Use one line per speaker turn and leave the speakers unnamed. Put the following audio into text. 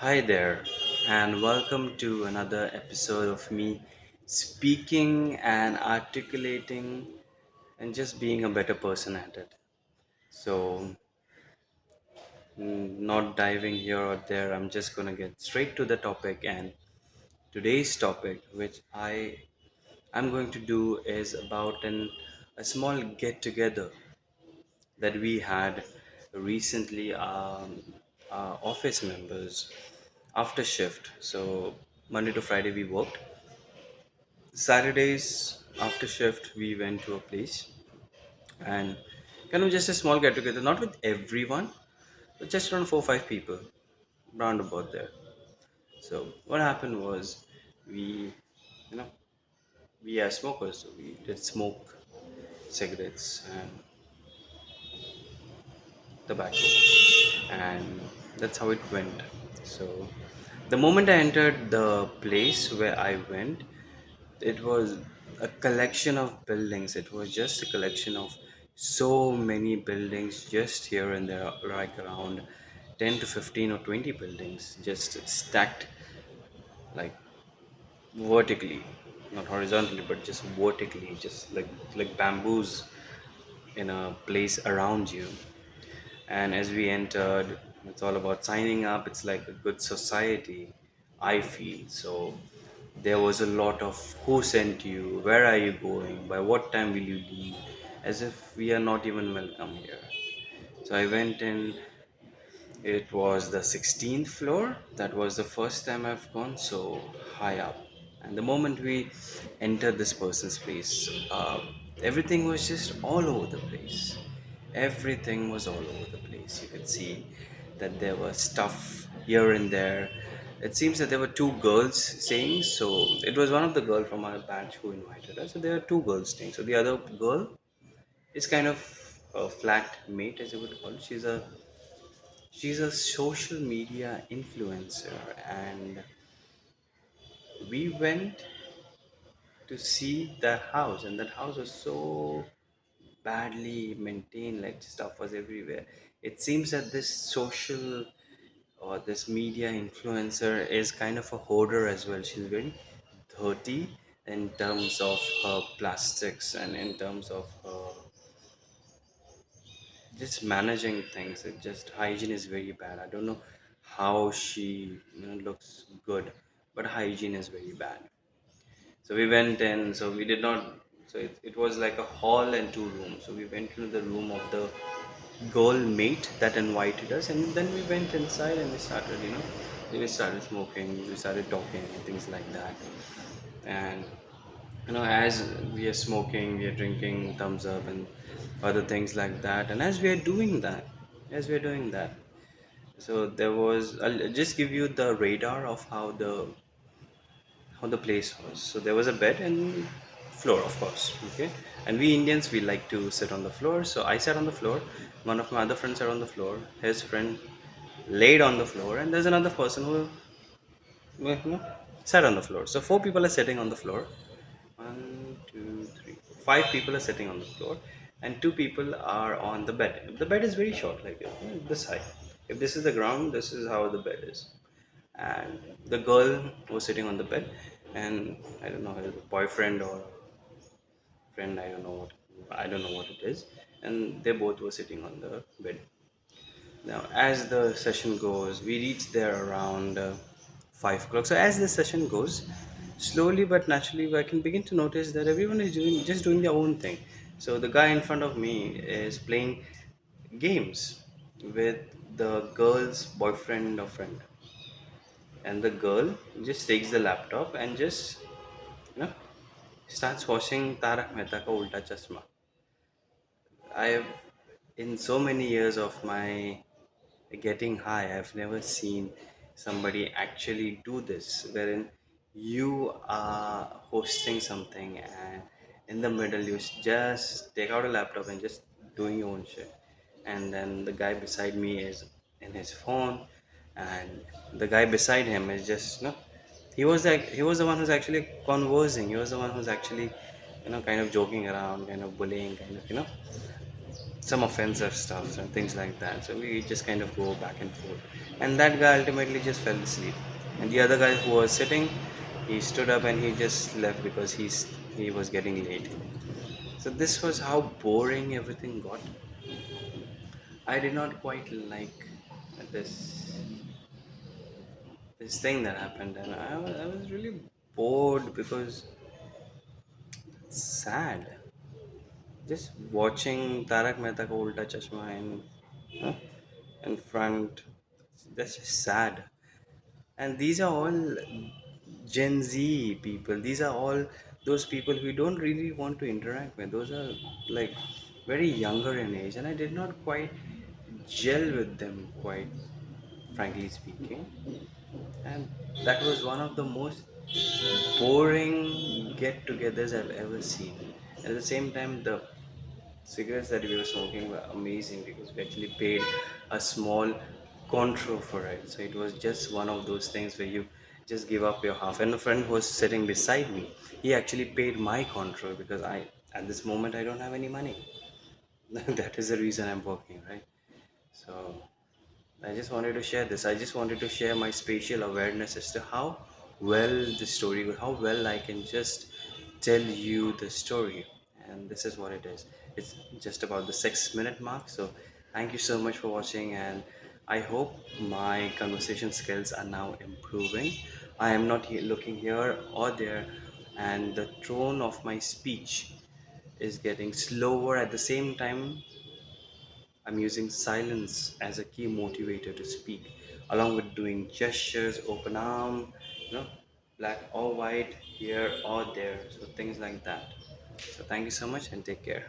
Hi there, and welcome to another episode of me speaking and articulating and just being a better person at it. So, not diving here or there, I'm just gonna get straight to the topic. And today's topic, which I'm going to do, is about a small get together that we had recently. Office members after shift. So Monday to Friday we worked. Saturdays after shift we went to a place and kind of just a small get together, not with everyone, but just around 4 or 5 people, round about there. So what happened was we, you know, we are smokers, so we did smoke cigarettes and tobacco, and that's how it went. So the moment I entered the place where I went, it was a collection of buildings. It was just a collection of so many buildings just here and there, like around 10 to 15 or 20 buildings just stacked like vertically, not horizontally, but just vertically, just like bamboos in a place around you. And as we entered, it's all about signing up. It's like a good society, I feel. So there was a lot of who sent you, where are you going, by what time will you leave, as if we are not even welcome here. So I went in. It was the 16th floor. That was the first time I've gone so high up. And the moment we entered this person's place, everything was just all over the place. Everything was all over the place. You could see that there was stuff here and there. It seems that there were two girls staying. So it was one of the girl from our batch who invited us. So there were two girls staying. So the other girl is kind of a flat mate, as you would call it. She's a social media influencer, and we went to see that house, and that house was so badly maintained, like stuff was everywhere. It seems that this social or this media influencer is kind of a hoarder as well. She's very dirty in terms of her plastics and in terms of her just managing things. It just hygiene is very bad. I don't know how she looks good, but hygiene is very bad. So we went in. So we did not. So it was like a hall and two rooms. So we went into the room of the girl mate that invited us, and then we went inside and we started smoking, we started talking and things like that. And as we are smoking, we are drinking thumbs up and other things like that. And as we are doing that, so there was, I'll just give you the radar of how the place was. So there was a bed and floor, of course. Okay. And we Indians, we like to sit on the floor. So I sat on the floor. One of my other friends sat on the floor. His friend laid on the floor, and there's another person who sat on the floor. So four people are sitting on the floor. One, two, three, four. Five people are sitting on the floor, and two people are on the bed. The bed is very short, like this height. If this is the ground, this is how the bed is. And the girl was sitting on the bed, and I don't know, her boyfriend or friend, I don't know what it is, and they both were sitting on the bed. Now, as the session goes, we reach there around 5 o'clock. So as the session goes, slowly but naturally, I can begin to notice that everyone is doing their own thing. So the guy in front of me is playing games with the girl's boyfriend or friend, and the girl just takes the laptop and just you know starts watching Tarak Mehta Ka Ulta Chashma. I have, in so many years of my getting high, I've never seen somebody actually do this, wherein you are hosting something and in the middle you just take out a laptop and just doing your own shit. And then the guy beside me is in his phone, and the guy beside him is just, he was the one who's actually conversing. He was the one who's actually, kind of joking around, kind of bullying, kind of. some offensive stuff and things like that. So we just kind of go back and forth. And that guy ultimately just fell asleep. And the other guy who was sitting, he stood up and he just left because he was getting late. So this was how boring everything got. I did not quite like this this thing that happened, and I was really bored because it's sad. Just watching Tarak Mehta Ka Ulta Chashma uh, in front, that's just sad. And these are all Gen Z people. These are all those people who don't really want to interact with. Those are like very younger in age, and I did not quite gel with them, quite frankly speaking. And that was one of the most boring get-togethers I've ever seen. At the same time, the cigarettes that we were smoking were amazing because we actually paid a small contro for it. So it was just one of those things where you just give up your half. And a friend who was sitting beside me, he actually paid my contro because at this moment, I don't have any money. That is the reason I'm working, right? So I just wanted to share this. I just wanted to share my spatial awareness as to how well the story goes, how well I can just tell you the story. And this is what it is. It's just about the 6 minute mark. So thank you so much for watching, and I hope my conversation skills are now improving. I am not looking here or there, and the tone of my speech is getting slower at the same time. I'm using silence as a key motivator to speak, along with doing gestures, open arm, black or white, here or there. So things like that. So thank you so much and take care.